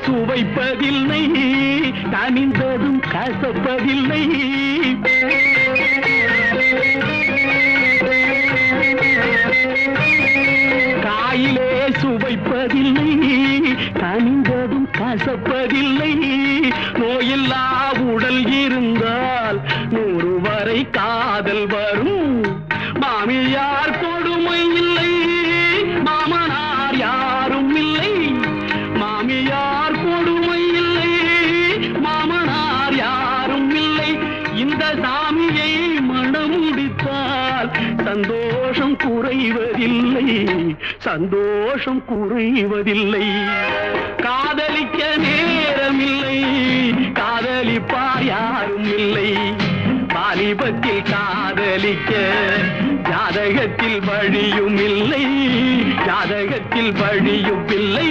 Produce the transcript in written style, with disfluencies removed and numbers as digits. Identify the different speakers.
Speaker 1: சுவைப்பதில்லை, கனிந்ததும் கசப்பதில்லை. காயிலே சுவைப்பதில்லை, கனிந்ததும் கசப்பதில்லை. நோயில்லா உடல் இருந்தால் 100 வரை காதல் வரும். மாமியார் கொடுமை இல்லை, மாமனார் யாரும் இல்லை. மாமியார் கொடுமை இல்லை, மாமனார் யாரும் இல்லை. இந்த சாமியை மணமுடித்தால் சந்தோஷம் குறைவதில்லை, சந்தோஷம் குறைவதில்லை. காதலிக்க நேரமில்லை, காதலிப்பார் யாரும் இல்லை. வாலிபத்தில் காதலிக்க ஜாதகத்தில் வழியும் இல்லை, ஜாதகத்தில் வழியும் இல்லை.